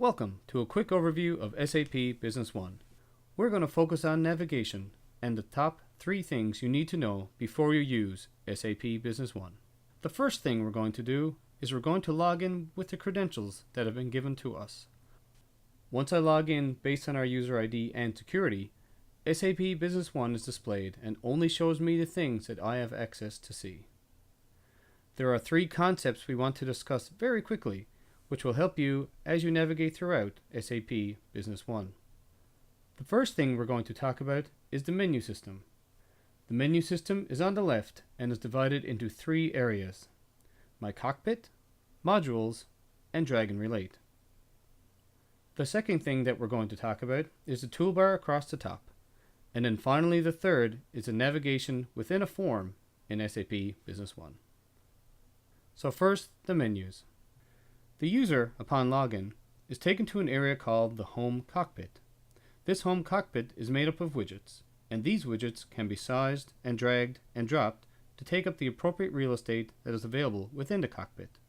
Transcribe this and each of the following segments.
Welcome to a quick overview of SAP Business One. We're going to focus on navigation and the top 3 things you need to know before you use SAP Business One. The first thing we're going to do is we're going to log in with the credentials that have been given to us. Once I log in based on our user ID and security, SAP Business One is displayed and only shows me the things that I have access to see. There are 3 concepts we want to discuss very quickly, which will help you as you navigate throughout SAP Business One. The first thing we're going to talk about is the menu system. The menu system is on the left and is divided into 3 areas: My Cockpit, Modules, and Drag and Relate. The second thing that we're going to talk about is the toolbar across the top. And then finally the third is the navigation within a form in SAP Business One. So first, the menus. The user, upon login, is taken to an area called the Home Cockpit. This Home Cockpit is made up of widgets, and these widgets can be sized and dragged and dropped to take up the appropriate real estate that is available within the cockpit.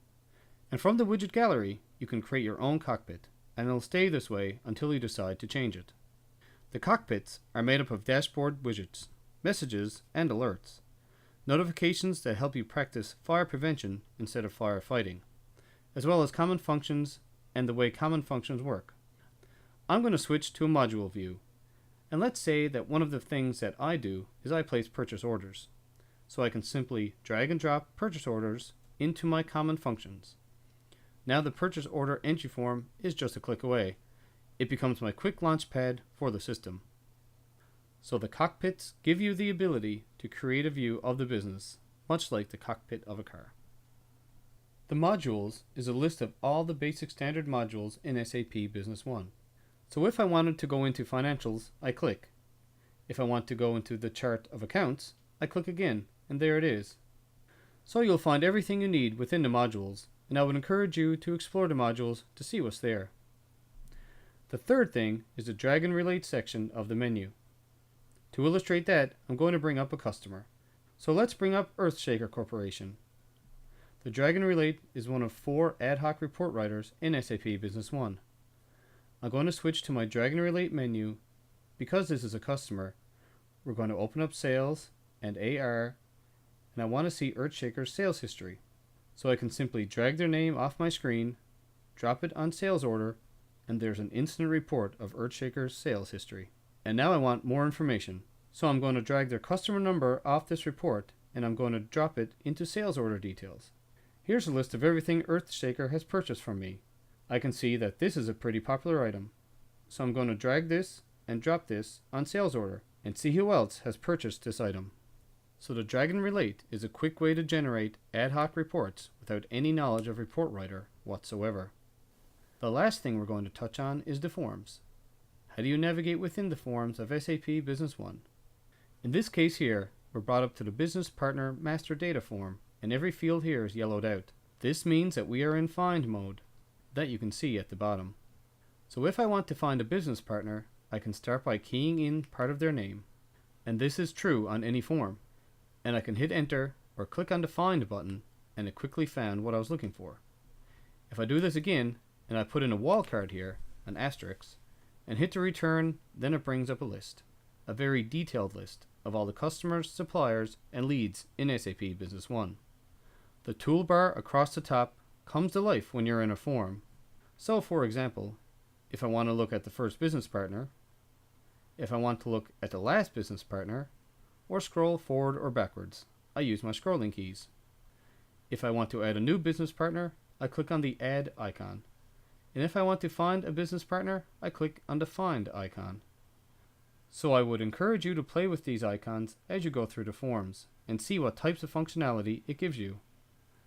And from the widget gallery, you can create your own cockpit, and it'll stay this way until you decide to change it. The cockpits are made up of dashboard widgets, messages, and alerts, notifications that help you practice fire prevention instead of firefighting, as well as common functions and the way common functions work. I'm going to switch to a module view, and let's say that one of the things that I do is I place purchase orders, so I can simply drag and drop purchase orders into my common functions. Now the purchase order entry form is just a click away. It becomes my quick launch pad for the system. So the cockpits give you the ability to create a view of the business, much like the cockpit of a car. The modules is a list of all the basic standard modules in SAP Business One. So if I wanted to go into financials, I click. If I want to go into the chart of accounts, I click again, and there it is. So you'll find everything you need within the modules, and I would encourage you to explore the modules to see what's there. The third thing is the Drag and Relate section of the menu. To illustrate that, I'm going to bring up a customer. So let's bring up Earthshaker Corporation. The Drag and Relate is one of 4 ad hoc report writers in SAP Business One. I'm going to switch to my Drag and Relate menu. Because this is a customer, we're going to open up Sales and AR, and I want to see Earthshaker's sales history. So I can simply drag their name off my screen, drop it on sales order, and there's an instant report of Earthshaker's sales history. And now I want more information, so I'm going to drag their customer number off this report, and I'm going to drop it into sales order details. Here's a list of everything Earthshaker has purchased from me. I can see that this is a pretty popular item, so I'm going to drag this and drop this on sales order and see who else has purchased this item. So the Drag and Relate is a quick way to generate ad hoc reports without any knowledge of report writer whatsoever. The last thing we're going to touch on is the forms. How do you navigate within the forms of SAP Business One? In this case here, we're brought up to the Business Partner Master Data form, and every field here is yellowed out. This means that we are in Find mode, that you can see at the bottom. So if I want to find a business partner, I can start by keying in part of their name, and this is true on any form, and I can hit enter or click on the Find button, and it quickly found what I was looking for. If I do this again, and I put in a wildcard here, an asterisk, and hit to return, then it brings up a list, a very detailed list of all the customers, suppliers, and leads in SAP Business One. The toolbar across the top comes to life when you're in a form. So for example, if I want to look at the first business partner, if I want to look at the last business partner, or scroll forward or backwards, I use my scrolling keys. If I want to add a new business partner, I click on the Add icon. And if I want to find a business partner, I click on the Find icon. So I would encourage you to play with these icons as you go through the forms and see what types of functionality it gives you.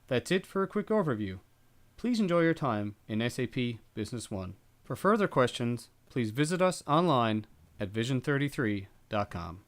That's it for a quick overview. Please enjoy your time in SAP Business One. For further questions, please visit us online at vision33.com.